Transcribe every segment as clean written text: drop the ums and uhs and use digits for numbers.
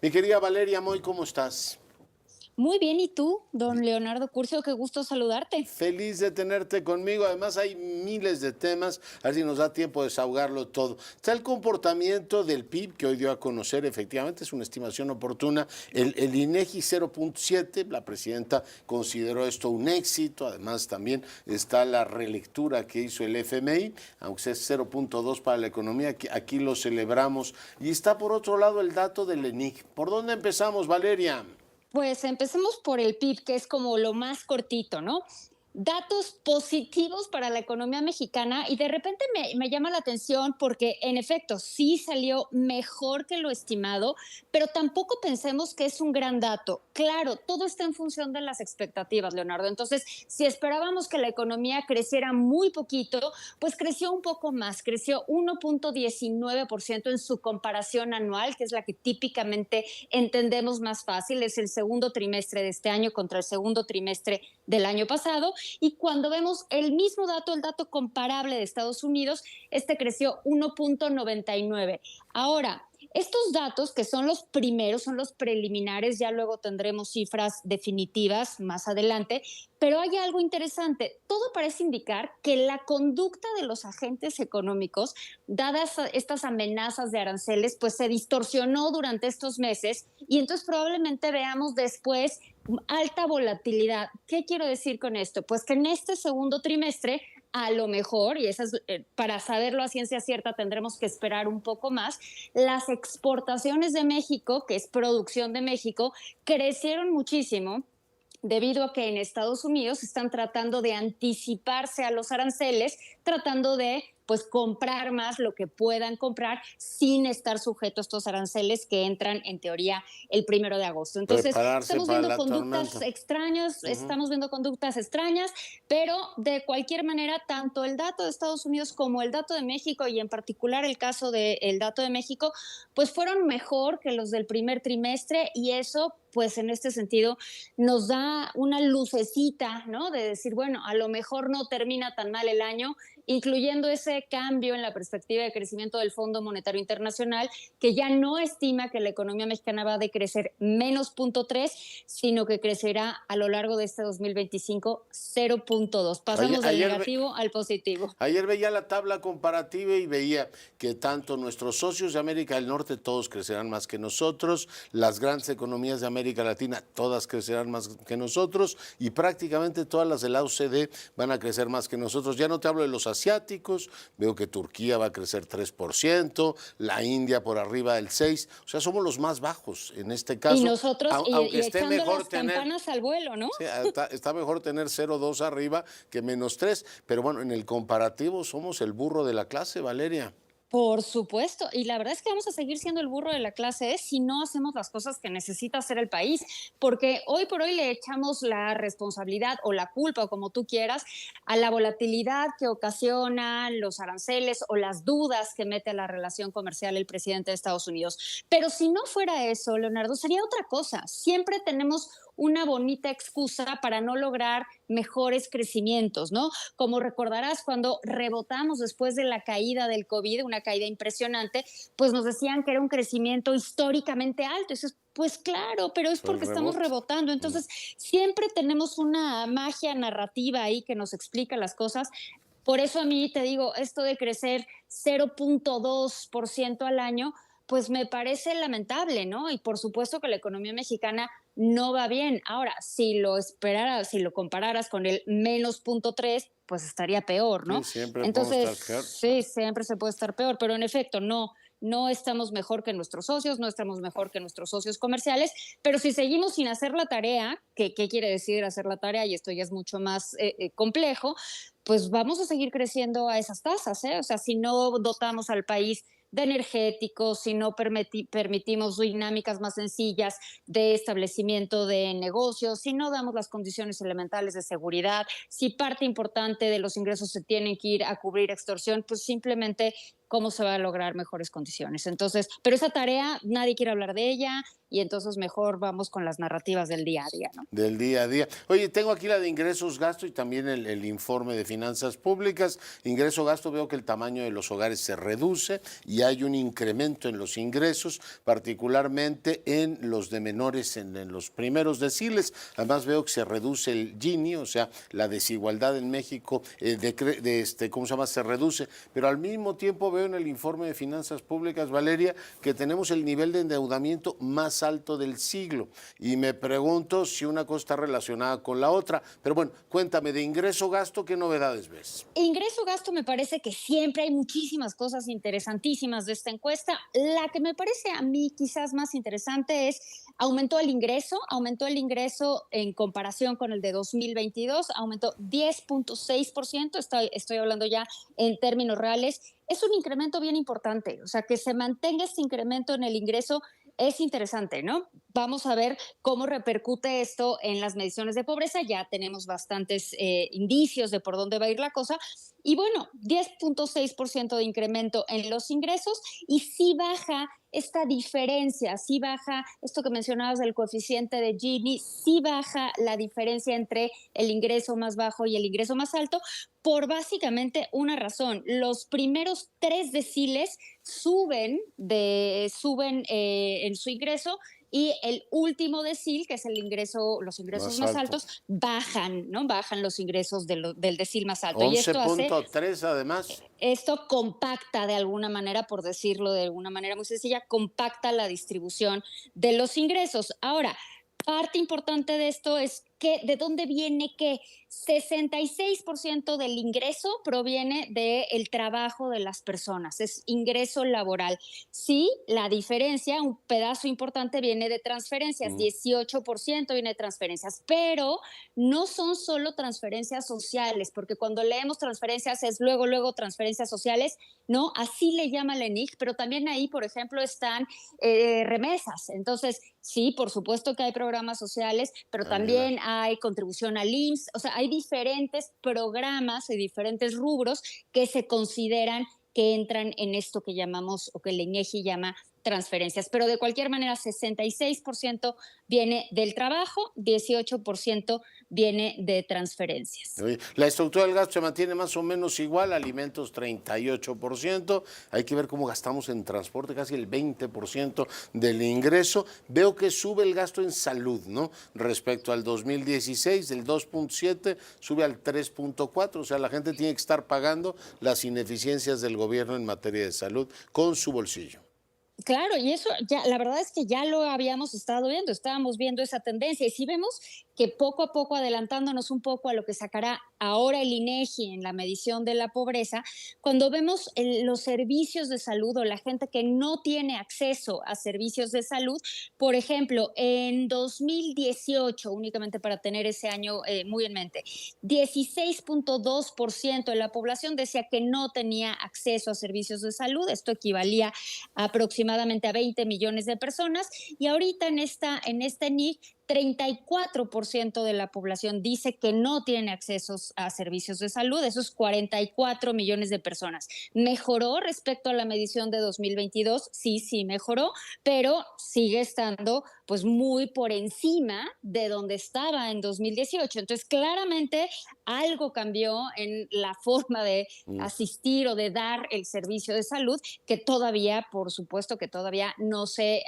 Mi querida Valeria Moy, ¿cómo estás? Muy bien, ¿y tú, don Leonardo Curcio? Qué gusto saludarte. Feliz de tenerte conmigo. Además, hay miles de temas. A ver si nos da tiempo de desahogarlo todo. Está el comportamiento del PIB, que hoy dio a conocer, efectivamente, es una estimación oportuna. El INEGI 0.7, la presidenta consideró esto un éxito. Además, también está la relectura que hizo el FMI, aunque es 0.2 para la economía, aquí lo celebramos. Y está por otro lado el dato del ENIC. ¿Por dónde empezamos, Valeria? Pues empecemos por el PIB, que es como lo más cortito, ¿no? Datos positivos para la economía mexicana y de repente me llama la atención porque en efecto sí salió mejor que lo estimado, pero tampoco pensemos que es un gran dato. Claro, todo está en función de las expectativas, Leonardo. Entonces, si esperábamos que la economía creciera muy poquito, pues creció un poco más, creció 1.19% en su comparación anual, que es la que típicamente entendemos más fácil, es el segundo trimestre de este año contra el segundo trimestre del año pasado. Y cuando vemos el mismo dato, el dato comparable de Estados Unidos, este creció 1.99. Ahora, estos datos, que son los primeros, son los preliminares, ya luego tendremos cifras definitivas más adelante, pero hay algo interesante. Todo parece indicar que la conducta de los agentes económicos, dadas estas amenazas de aranceles, pues se distorsionó durante estos meses y entonces probablemente veamos después alta volatilidad. ¿Qué quiero decir con esto? Pues que en este segundo trimestre, a lo mejor, y para saberlo a ciencia cierta tendremos que esperar un poco más, las exportaciones de México, que es producción de México, crecieron muchísimo debido a que en Estados Unidos están tratando de anticiparse a los aranceles, tratando de pues comprar más lo que puedan comprar sin estar sujetos a estos aranceles que entran en teoría el 1 de agosto. Entonces, Prepararse para la tormenta. Uh-huh. estamos viendo conductas extrañas, pero de cualquier manera, tanto el dato de Estados Unidos como el dato de México, y en particular el caso del dato de México, pues fueron mejor que los del primer trimestre y eso pues en este sentido nos da una lucecita, ¿no? De decir, bueno, a lo mejor no termina tan mal el año, incluyendo ese cambio en la perspectiva de crecimiento del Fondo Monetario Internacional, que ya no estima que la economía mexicana va a decrecer menos 0.3, sino que crecerá a lo largo de este 2025 0.2. Ayer, Pasamos del ayer, negativo al positivo. Ayer veía la tabla comparativa y veía que tanto nuestros socios de América del Norte, todos crecerán más que nosotros, las grandes economías de América Latina, todas crecerán más que nosotros y prácticamente todas las de la OCDE van a crecer más que nosotros. Ya no te hablo de los asiáticos, veo que Turquía va a crecer 3%, la India por arriba del 6%, o sea, somos los más bajos en este Y caso, nosotros, aunque y esté echando mejor las tener... campanas al vuelo, ¿no? Sí, está mejor tener 0,2 arriba que -3, pero bueno, en el comparativo somos el burro de la clase, Valeria. Por supuesto, y la verdad es que vamos a seguir siendo el burro de la clase E si no hacemos las cosas que necesita hacer el país, porque hoy por hoy le echamos la responsabilidad o la culpa, o como tú quieras, a la volatilidad que ocasionan los aranceles o las dudas que mete a la relación comercial el presidente de Estados Unidos. Pero si no fuera eso, Leonardo, sería otra cosa. Siempre tenemos una bonita excusa para no lograr mejores crecimientos, ¿no? Como recordarás, cuando rebotamos después de la caída del COVID, una caída impresionante, pues nos decían que era un crecimiento históricamente alto. Eso es, pues claro, pero es Fue el porque estamos rebote. rebotando. Entonces, siempre tenemos una magia narrativa ahí que nos explica las cosas. Por eso a mí te digo, esto de crecer 0.2% al año, pues me parece lamentable, ¿no? Y por supuesto que la economía mexicana no va bien. Ahora, si lo esperaras, si lo compararas con el -0.3, pues estaría peor, Sí, ¿no? siempre podemos Entonces, estar peor. sí, siempre se puede estar peor, pero en efecto, no estamos mejor que nuestros socios, no estamos mejor que nuestros socios comerciales, pero si seguimos sin hacer la tarea, ¿qué quiere decir hacer la tarea? Y esto ya es mucho más complejo, pues vamos a seguir creciendo a esas tasas, ¿eh? O sea, si no dotamos al país de energéticos, si no permitimos dinámicas más sencillas de establecimiento de negocios, si no damos las condiciones elementales de seguridad, si parte importante de los ingresos se tienen que ir a cubrir extorsión, pues simplemente cómo se va a lograr mejores condiciones. Entonces, pero esa tarea nadie quiere hablar de ella y entonces mejor vamos con las narrativas del día a día, ¿no? Del día a día. Oye, tengo aquí la de ingresos, gasto y también el informe de finanzas públicas. Ingreso, gasto, veo que el tamaño de los hogares se reduce y hay un incremento en los ingresos, particularmente en los de menores, en los primeros deciles. Además veo que se reduce el Gini, o sea, la desigualdad en México, ¿cómo se llama? Se reduce. Pero al mismo tiempo veo en el informe de finanzas públicas, Valeria, que tenemos el nivel de endeudamiento más alto del siglo. Y me pregunto si una cosa está relacionada con la otra. Pero bueno, cuéntame, de ingreso-gasto, ¿qué novedades ves? Ingreso-gasto me parece que siempre hay muchísimas cosas interesantísimas de esta encuesta. La que me parece a mí quizás más interesante es aumentó el ingreso en comparación con el de 2022, aumentó 10.6%, estoy hablando ya en términos reales. Es un incremento bien importante, o sea, que se mantenga este incremento en el ingreso es interesante, ¿no? Vamos a ver cómo repercute esto en las mediciones de pobreza. Ya tenemos bastantes indicios de por dónde va a ir la cosa. Y bueno, 10.6% de incremento en los ingresos y sí baja esta diferencia, sí baja esto que mencionabas del coeficiente de Gini, sí baja la diferencia entre el ingreso más bajo y el ingreso más alto por básicamente una razón. Los primeros 3 deciles suben en su ingreso y el último decil, que es los ingresos más altos, bajan, ¿no? Bajan los ingresos del decil más alto. Y esto hace 11.3 además. esto compacta de alguna manera, por decirlo de alguna manera muy sencilla, compacta la distribución de los ingresos. Ahora, parte importante de esto es que de dónde viene que 66% del ingreso proviene del trabajo de las personas, es ingreso laboral. Sí, la diferencia, un pedazo importante viene de transferencias, 18% viene de transferencias, pero no son solo transferencias sociales, porque cuando leemos transferencias es luego transferencias sociales, ¿no? Así le llama la ENIC, pero también ahí, por ejemplo, están remesas. Entonces, sí, por supuesto que hay programas sociales, pero también hay contribución al IMSS, o sea, hay diferentes programas y diferentes rubros que se consideran que entran en esto que llamamos o que el INEGI llama transferencias. Pero de cualquier manera, 66% viene del trabajo, 18% viene de transferencias. La estructura del gasto se mantiene más o menos igual, alimentos 38%, hay que ver cómo gastamos en transporte, casi el 20% del ingreso. Veo que sube el gasto en salud, ¿no? Respecto al 2016, del 2.7 sube al 3.4, o sea, la gente tiene que estar pagando las ineficiencias del gobierno en materia de salud con su bolsillo. Claro, y eso ya, la verdad es que ya lo habíamos estado viendo, estábamos viendo esa tendencia y si vemos que poco a poco, adelantándonos un poco a lo que sacará ahora el INEGI en la medición de la pobreza, cuando vemos los servicios de salud o la gente que no tiene acceso a servicios de salud, por ejemplo, en 2018, únicamente para tener ese año muy en mente, 16.2% de la población decía que no tenía acceso a servicios de salud, esto equivalía a aproximadamente a 20 millones de personas y ahorita en este NIC 34% de la población dice que no tiene acceso a servicios de salud, eso es 44 millones de personas. ¿Mejoró respecto a la medición de 2022? Sí mejoró, pero sigue estando pues muy por encima de donde estaba en 2018. Entonces, claramente algo cambió en la forma de asistir o de dar el servicio de salud que todavía, por supuesto, que todavía no se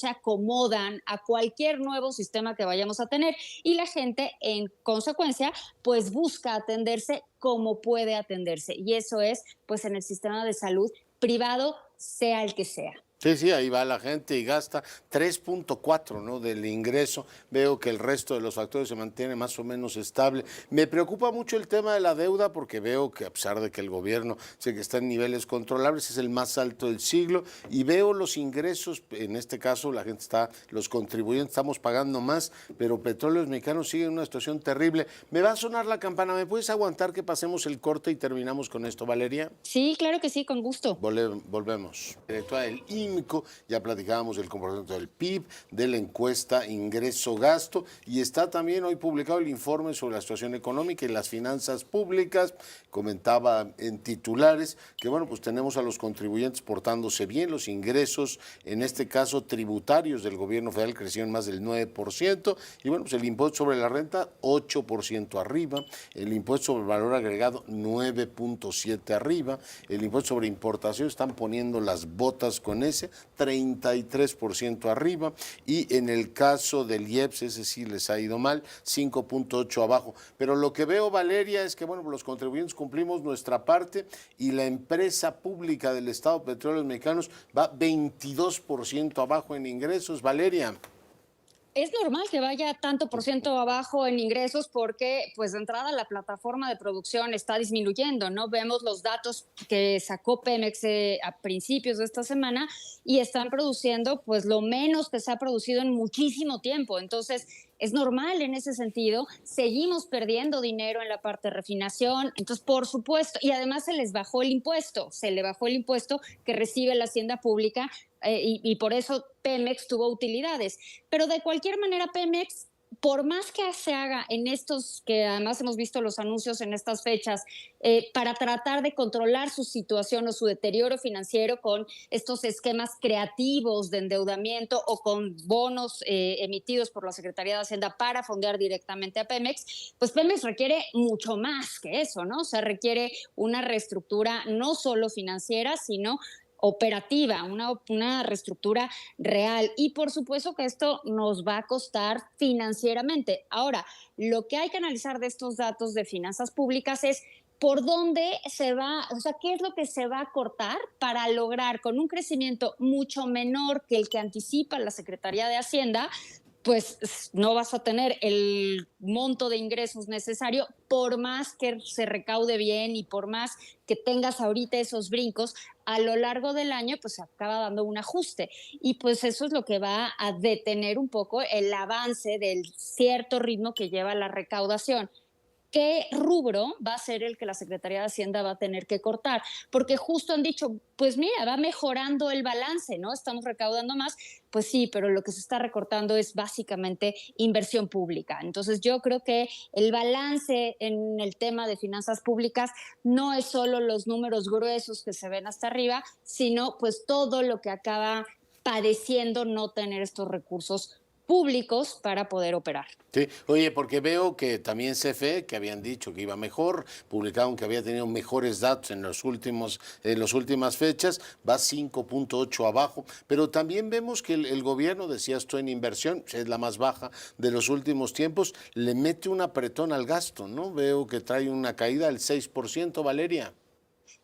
acomodan a cualquier nuevo sistema que vayamos a tener y la gente en consecuencia pues busca atenderse como puede atenderse y eso es pues en el sistema de salud privado sea el que sea. Sí, ahí va la gente y gasta 3.4, ¿no? Del ingreso. Veo que el resto de los factores se mantiene más o menos estable. Me preocupa mucho el tema de la deuda porque veo que a pesar de que el gobierno sé que está en niveles controlables, es el más alto del siglo y veo los ingresos, en este caso la gente los contribuyentes estamos pagando más, pero Petróleos Mexicanos sigue en una situación terrible. Me va a sonar la campana, ¿me puedes aguantar que pasemos el corte y terminamos con esto, Valeria? Sí, claro que sí, con gusto. Volvemos. Directora del INCO, ya platicábamos del comportamiento del PIB, de la encuesta ingreso-gasto, y está también hoy publicado el informe sobre la situación económica y las finanzas públicas. Comentaba en titulares que, bueno, pues tenemos a los contribuyentes portándose bien, los ingresos, en este caso tributarios del gobierno federal, crecieron más del 9%, y bueno, pues el impuesto sobre la renta 8% arriba, el impuesto sobre el valor agregado 9.7 arriba, el impuesto sobre importación están poniendo las botas con ese 33% arriba, y en el caso del IEPS, ese sí les ha ido mal, 5.8 abajo. Pero lo que veo, Valeria, es que bueno, los contribuyentes cumplimos nuestra parte y la empresa pública del Estado Petróleos Mexicanos va 22% abajo en ingresos, Valeria. Es normal que vaya tanto por ciento abajo en ingresos porque, pues, de entrada la plataforma de producción está disminuyendo, ¿no? Vemos los datos que sacó Pemex a principios de esta semana y están produciendo, pues, lo menos que se ha producido en muchísimo tiempo. Entonces, es normal en ese sentido. Seguimos perdiendo dinero en la parte de refinación. Entonces, por supuesto, y además se les bajó el impuesto, se le bajó el impuesto que recibe la hacienda pública y por eso Pemex tuvo utilidades. Pero de cualquier manera, Pemex, por más que se haga en estos, que además hemos visto los anuncios en estas fechas, para tratar de controlar su situación o su deterioro financiero con estos esquemas creativos de endeudamiento o con bonos emitidos por la Secretaría de Hacienda para fondear directamente a Pemex, pues Pemex requiere mucho más que eso, ¿no? O sea, requiere una reestructura no solo financiera, sino operativa, una reestructura real. Y por supuesto que esto nos va a costar financieramente. Ahora, lo que hay que analizar de estos datos de finanzas públicas es por dónde se va, o sea, qué es lo que se va a cortar para lograr con un crecimiento mucho menor que el que anticipa la Secretaría de Hacienda, pues no vas a tener el monto de ingresos necesario por más que se recaude bien y por más que tengas ahorita esos brincos, a lo largo del año pues se acaba dando un ajuste y pues eso es lo que va a detener un poco el avance del cierto ritmo que lleva la recaudación. ¿Qué rubro va a ser el que la Secretaría de Hacienda va a tener que cortar? Porque justo han dicho, pues mira, va mejorando el balance, ¿no? Estamos recaudando más. Pues sí, pero lo que se está recortando es básicamente inversión pública. Entonces yo creo que el balance en el tema de finanzas públicas no es solo los números gruesos que se ven hasta arriba, sino pues todo lo que acaba padeciendo no tener estos recursos públicos para poder operar. Sí, oye, porque veo que también CFE, que habían dicho que iba mejor, publicaron que había tenido mejores datos en las últimas fechas, va 5.8 abajo, pero también vemos que el gobierno, decías tú en inversión, es la más baja de los últimos tiempos, le mete un apretón al gasto, ¿no? Veo que trae una caída del 6%, Valeria.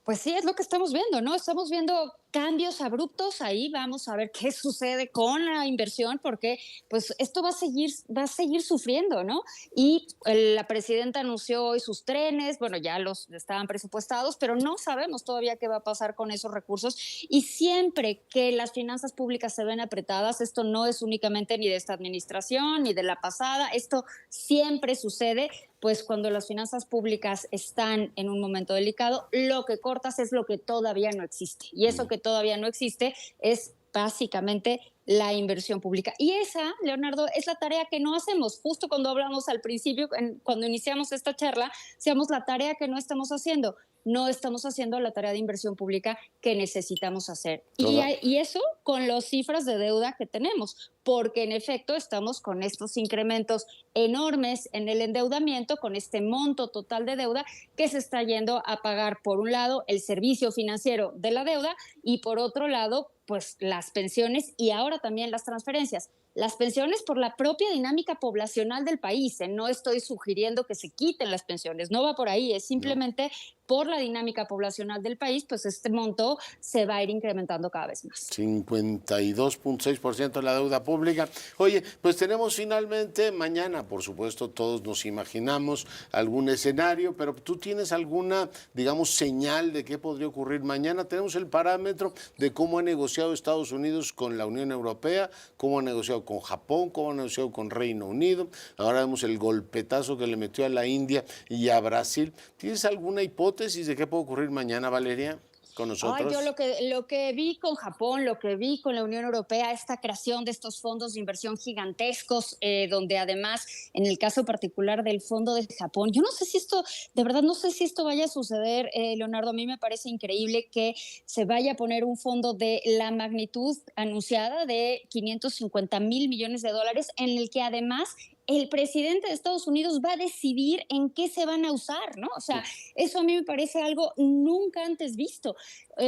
Pues sí, es lo que estamos viendo, ¿no? Estamos viendo cambios abruptos ahí, vamos a ver qué sucede con la inversión, porque pues esto va a seguir sufriendo, ¿no? Y la presidenta anunció hoy sus trenes, bueno, ya los estaban presupuestados, pero no sabemos todavía qué va a pasar con esos recursos. Y siempre que las finanzas públicas se ven apretadas, esto no es únicamente ni de esta administración ni de la pasada, esto siempre sucede, pues cuando las finanzas públicas están en un momento delicado, lo que cortas es lo que todavía no existe. Y eso que todavía no existe es básicamente la inversión pública. Y esa, Leonardo, es la tarea que no hacemos. Justo cuando hablamos al principio, cuando iniciamos esta charla, decíamos la tarea que no estamos haciendo. No estamos haciendo la tarea de inversión pública que necesitamos hacer. Y eso con las cifras de deuda que tenemos, porque en efecto estamos con estos incrementos enormes en el endeudamiento, con este monto total de deuda que se está yendo a pagar, por un lado, el servicio financiero de la deuda y por otro lado, pues las pensiones y ahora también las transferencias. Las pensiones por la propia dinámica poblacional del país. No estoy sugiriendo que se quiten las pensiones, no va por ahí, es simplemente por la dinámica poblacional del país, pues este monto se va a ir incrementando cada vez más. 52.6% de la deuda pública. Oye, pues tenemos finalmente mañana, por supuesto, todos nos imaginamos algún escenario, pero ¿tú tienes alguna, digamos, señal de qué podría ocurrir mañana? Tenemos el parámetro de cómo ha negociado Estados Unidos con la Unión Europea, cómo ha negociado con Japón, cómo ha negociado con Reino Unido. Ahora vemos el golpetazo que le metió a la India y a Brasil. ¿Tienes alguna hipótesis de qué puede ocurrir mañana, Valeria? con Ay, nosotros? yo lo que vi con Japón, lo que vi con la Unión Europea, esta creación de estos fondos de inversión gigantescos, donde además, en el caso particular del fondo de Japón, yo no sé si esto, de verdad, no sé si esto vaya a suceder, Leonardo, a mí me parece increíble que se vaya a poner un fondo de la magnitud anunciada de 550 mil millones de dólares, en el que además el presidente de Estados Unidos va a decidir en qué se van a usar, ¿no? O sea, eso a mí me parece algo nunca antes visto.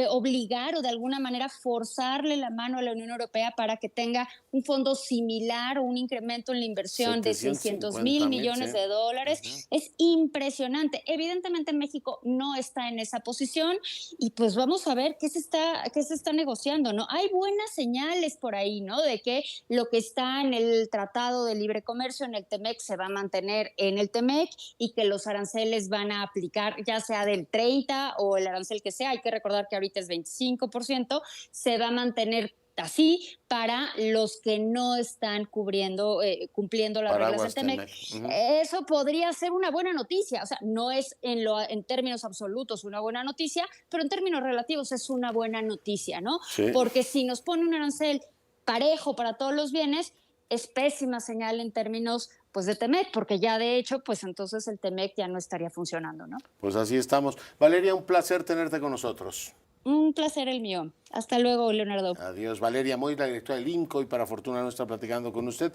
Obligar o de alguna manera forzarle la mano a la Unión Europea para que tenga un fondo similar o un incremento en la inversión de 600 mil 750,000, sí. millones de dólares es impresionante. Evidentemente México no está en esa posición y pues vamos a ver qué se está negociando, ¿no? Hay buenas señales por ahí, ¿no? De que lo que está en el Tratado de Libre Comercio, en el TEMEC, se va a mantener en el TEMEC y que los aranceles van a aplicar ya sea del 30 o el arancel que sea. Hay que recordar que ahorita es 25%, se va a mantener así para los que no están cumpliendo las reglas del Paraguas TEMEC. Temec. Ujú. Eso podría ser una buena noticia, o sea, no es en términos absolutos una buena noticia, pero en términos relativos es una buena noticia, ¿no? Sí. Porque si nos pone un arancel parejo para todos los bienes, es pésima señal en términos pues de TEMEC, porque ya de hecho, pues entonces el TEMEC ya no estaría funcionando, ¿no? Pues así estamos. Valeria, un placer tenerte con nosotros. Un placer el mío. Hasta luego, Leonardo. Adiós, Valeria Moy, la directora del IMCO, y para fortuna no está platicando con usted.